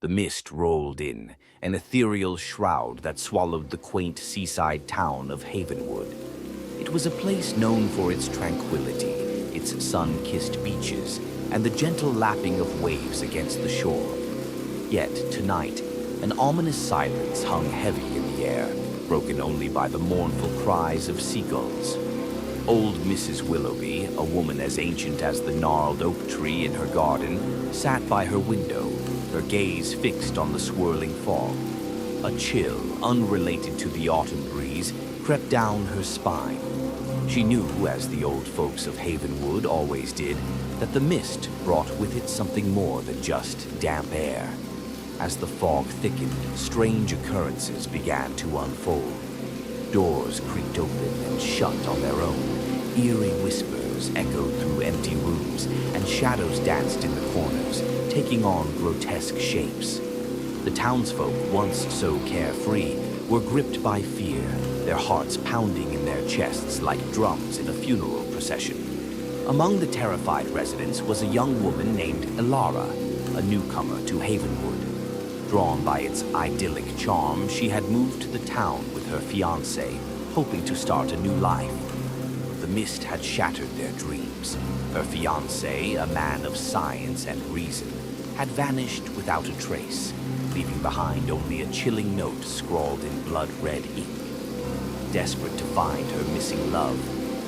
The mist rolled in, an ethereal shroud that swallowed the quaint seaside town of Havenwood. It was a place known for its tranquility, its sun-kissed beaches, and the gentle lapping of waves against the shore. Yet, tonight, an ominous silence hung heavy in the air, broken only by the mournful cries of seagulls. Old Mrs. Willoughby, a woman as ancient as the gnarled oak tree in her garden, sat by her window, her gaze fixed on the swirling fog. A chill, unrelated to the autumn breeze, crept down her spine. She knew, as the old folks of Havenwood always did, that the mist brought with it something more than just damp air. As the fog thickened, strange occurrences began to unfold. Doors creaked open and shut on their own. Eerie whispers echoed through empty rooms, and shadows danced in the corners, taking on grotesque shapes. The townsfolk, once so carefree, were gripped by fear, their hearts pounding in their chests like drums in a funeral procession. Among the terrified residents was a young woman named Ilara, a newcomer to Havenwood. Drawn by its idyllic charm, she had moved to the town with her fiancé, hoping to start a new life. The mist had shattered their dreams. Her fiancé, a man of science and reason, had vanished without a trace, leaving behind only a chilling note scrawled in blood-red ink. Desperate to find her missing love,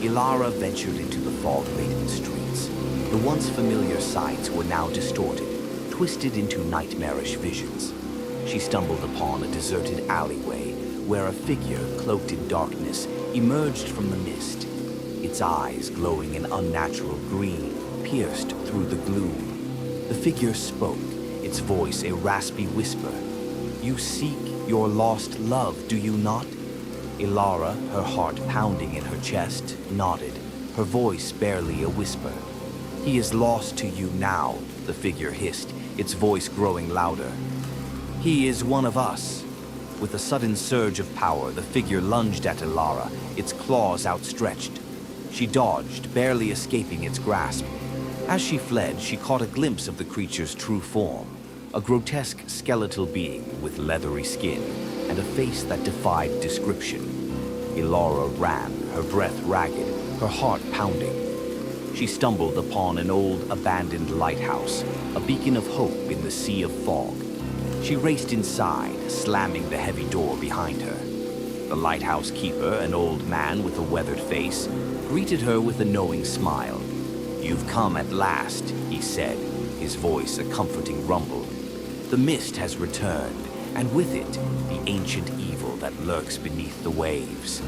Ilara ventured into the fog-laden streets. The once familiar sights were now distorted, twisted into nightmarish visions. She stumbled upon a deserted alleyway where a figure cloaked in darkness emerged from the mist. Its eyes, glowing an unnatural green, pierced through the gloom. The figure spoke, its voice a raspy whisper. "You seek your lost love, do you not?" Ilara, her heart pounding in her chest, nodded, her voice barely a whisper. "He is lost to you now," the figure hissed, its voice growing louder. "He is one of us." With a sudden surge of power, the figure lunged at Ilara, its claws outstretched. She dodged, barely escaping its grasp. As she fled, she caught a glimpse of the creature's true form, a grotesque skeletal being with leathery skin and a face that defied description. Ilara ran, her breath ragged, her heart pounding. She stumbled upon an old, abandoned lighthouse, a beacon of hope in the sea of fog. She raced inside, slamming the heavy door behind her. The lighthouse keeper, an old man with a weathered face, greeted her with a knowing smile. "You've come at last," he said, his voice a comforting rumble. "The mist has returned, and with it, the ancient evil that lurks beneath the waves."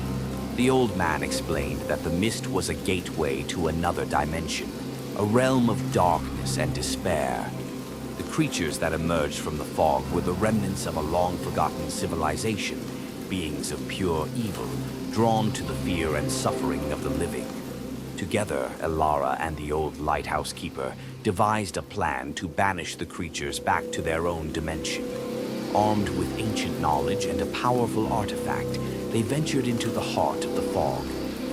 The old man explained that the mist was a gateway to another dimension, a realm of darkness and despair. The creatures that emerged from the fog were the remnants of a long-forgotten civilization, beings of pure evil, drawn to the fear and suffering of the living. Together, Ilara and the old lighthouse keeper devised a plan to banish the creatures back to their own dimension. Armed with ancient knowledge and a powerful artifact, they ventured into the heart of the fog,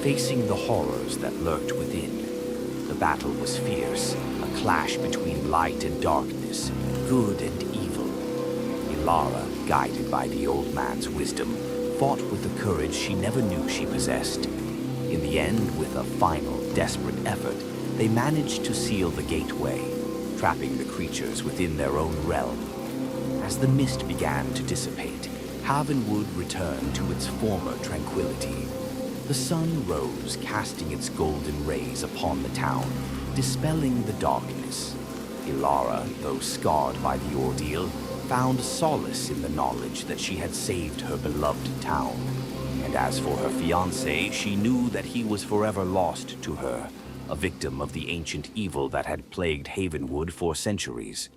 facing the horrors that lurked within. The battle was fierce, a clash between light and darkness, good and evil. Ilara, guided by the old man's wisdom, fought with the courage she never knew she possessed. In the end, with a final, desperate effort, they managed to seal the gateway, trapping the creatures within their own realm. As the mist began to dissipate, Havenwood returned to its former tranquility. The sun rose, casting its golden rays upon the town, dispelling the darkness. Ilara, though scarred by the ordeal, found solace in the knowledge that she had saved her beloved town. And as for her fiancé, she knew that he was forever lost to her, a victim of the ancient evil that had plagued Havenwood for centuries.